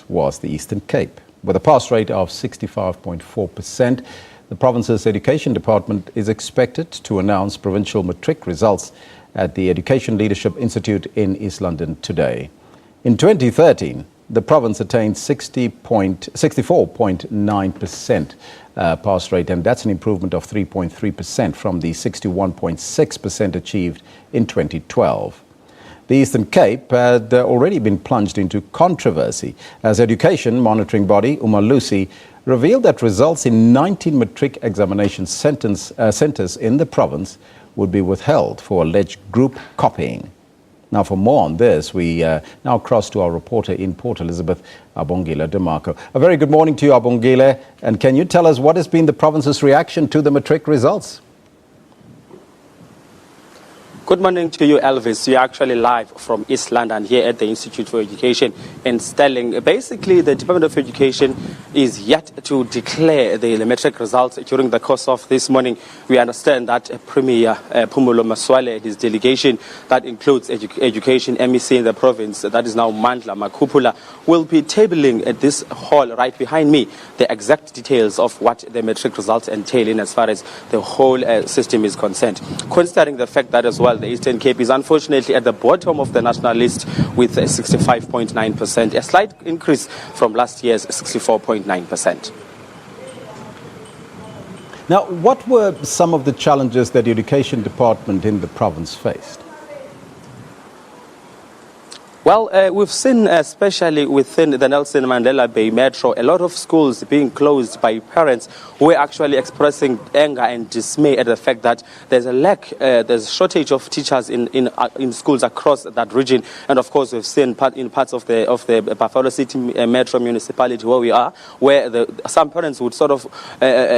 was the Eastern Cape. With a pass rate of 65.4%, the province's Education Department is expected to announce provincial matric results at the Education Leadership Institute in East London today. In 2013, the province attained 64.9% pass rate, and that's an improvement of 3.3% from the 61.6% achieved in 2012. The Eastern Cape had already been plunged into controversy as education monitoring body uMalusi revealed that results in 19 matric examination centres in the province would be withheld for alleged group copying. Now, for more on this, we now cross to our reporter in Port Elizabeth, Abongile DeMarco. A very good morning to you, Abongile. And can you tell us what has been the province's reaction to the matric results? Good morning to you, Elvis. You're actually live from East London here at the Institute for Education in Stirling. Basically, the Department of Education is yet to declare the matric results during the course of this morning. We understand that Premier Phumulo Masualle and his delegation, that includes Education MEC in the province, that is now Mandla Makupula, will be tabling at this hall right behind me the exact details of what the matric results entail in as far as the whole system is concerned. Considering the fact that as well, the Eastern Cape is unfortunately at the bottom of the national list with 65.9%, a slight increase from last year's 64.9%. Now, what were some of the challenges that the Education Department in the province faced? Well, we've seen, especially within the Nelson Mandela Bay Metro, a lot of schools being closed by parents who are actually expressing anger and dismay at the fact that there's a lack, there's a shortage of teachers in schools across that region. And of course, we've seen in parts of the Buffalo City Metro municipality where we are, where some parents would sort of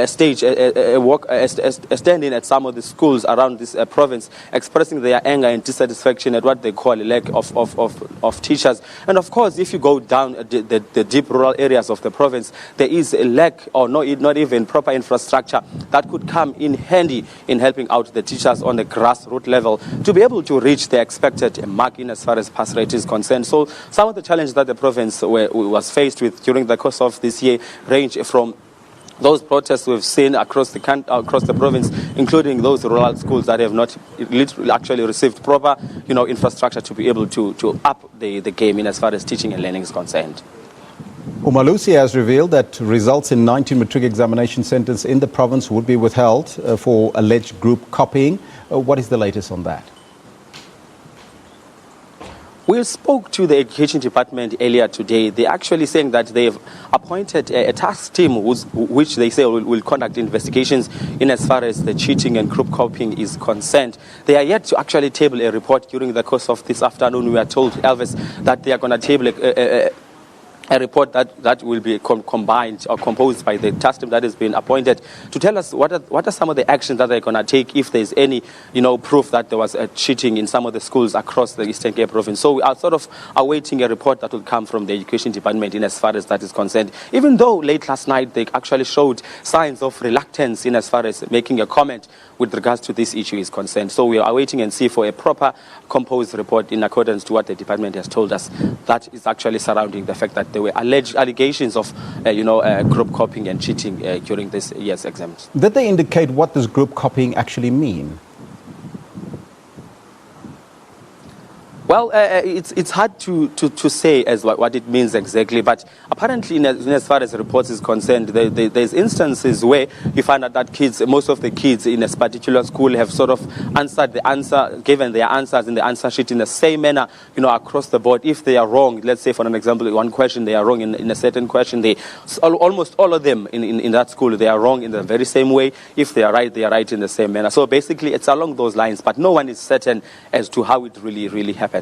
stage a stand-in at some of the schools around this province, expressing their anger and dissatisfaction at what they call a lack of teachers. And of course, if you go down the deep rural areas of the province, there is a lack or not even proper infrastructure that could come in handy in helping out the teachers on the grassroots level to be able to reach the expected mark in as far as pass rate is concerned. So some of the challenges that the province was faced with during the course of this year range from those protests we've seen across the province, including those rural schools that have not literally actually received proper, infrastructure to be able to up the game in as far as teaching and learning is concerned. uMalusi has revealed that results in 19 matric examination centres in the province would be withheld for alleged group copying. What is the latest on that? We spoke to the Education Department earlier today. They're actually saying that they've appointed a task team which they say will conduct investigations in as far as the cheating and group copying is concerned. They are yet to actually table a report during the course of this afternoon. We are told, Elvis, that they are going to table a report that will be combined or composed by the task team that has been appointed to tell us what are some of the actions that they're going to take if there's any proof that there was cheating in some of the schools across the Eastern Cape province. So we are sort of awaiting a report that will come from the Education Department in as far as that is concerned. Even though late last night they actually showed signs of reluctance in as far as making a comment with regards to this issue is concerned. So we are waiting and see for a proper composed report in accordance to what the department has told us that is actually surrounding the fact that there were alleged allegations of group copying and cheating during this year's exams. Did they indicate what does group copying actually mean? Well, it's hard to say as what it means exactly, but apparently in as far as reports is concerned, there's instances where you find out that most of the kids in a particular school have sort of given their answers in the answer sheet in the same manner, across the board. If they are wrong, let's say for an example, one question they are wrong in a certain question, almost all of them in that school, they are wrong in the very same way. If they are right in the same manner. So basically it's along those lines, but no one is certain as to how it really happened.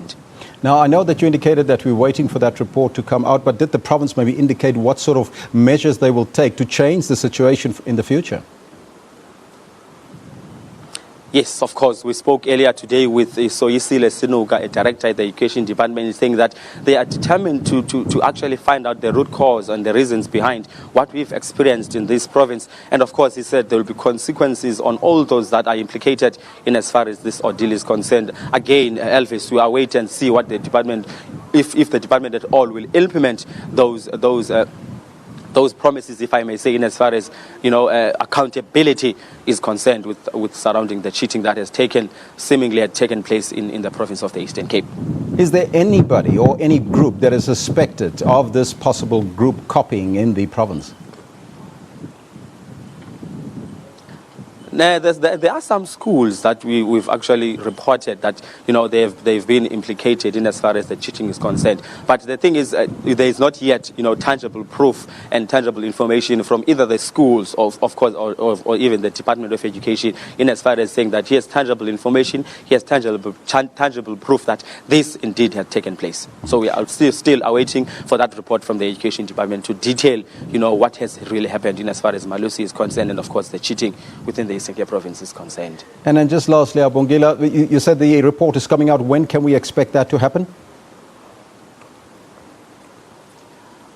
Now, I know that you indicated that we're waiting for that report to come out, but did the province maybe indicate what sort of measures they will take to change the situation in the future? Yes, of course. We spoke earlier today with Soyisile Sinuga, a director at the Education Department, saying that they are determined to actually find out the root cause and the reasons behind what we've experienced in this province. And of course, he said there will be consequences on all those that are implicated in as far as this ordeal is concerned. Again, Elvis, we are waiting and see what the department if the department at all will implement those promises, if I may say, in as far as accountability is concerned with surrounding the cheating that has seemingly taken place in the province of the Eastern Cape. Is there anybody or any group that is suspected of this possible group copying in the province? There are some schools that we've actually reported that they've been implicated in as far as the cheating is concerned. But the thing is, there is not yet tangible proof and tangible information from either the schools, of course, or even the Department of Education, in as far as saying that he has tangible information, he has tangible proof that this indeed has taken place. So we are still awaiting for that report from the Education Department to detail what has really happened in as far as Malusi is concerned, and of course the cheating within the Eastern Cape province is concerned. And then just lastly, Abongila, you said the report is coming out. When can we expect that to happen?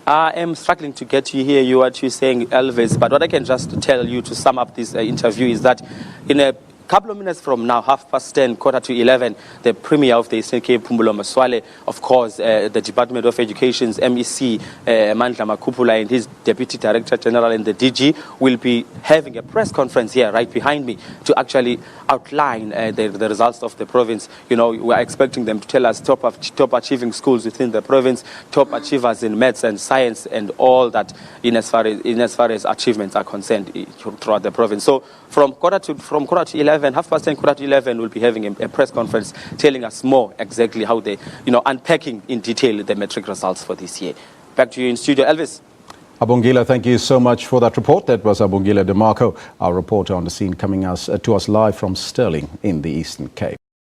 I am struggling to get you here, what you're saying, Elvis, but what I can just tell you to sum up this interview is that in a couple of minutes from now, 10:30, 11:15, the Premier of the Eastern Cape, Phumulo Maswale, of course, the Department of Education's MEC, Mandla Makupula, and his Deputy Director General and the DG will be having a press conference here right behind me to actually outline the results of the province. We are expecting them to tell us top achieving schools within the province, top achievers in maths and science, and all that in as far as achievements are concerned throughout the province. So from quarter to 11, 10:30, 11:15, we'll be having a press conference telling us more exactly how they, unpacking in detail the matric results for this year. Back to you in studio, Elvis. Abongila, thank you so much for that report. That was Abongila DeMarco, our reporter on the scene, coming to us live from Stirling in the Eastern Cape.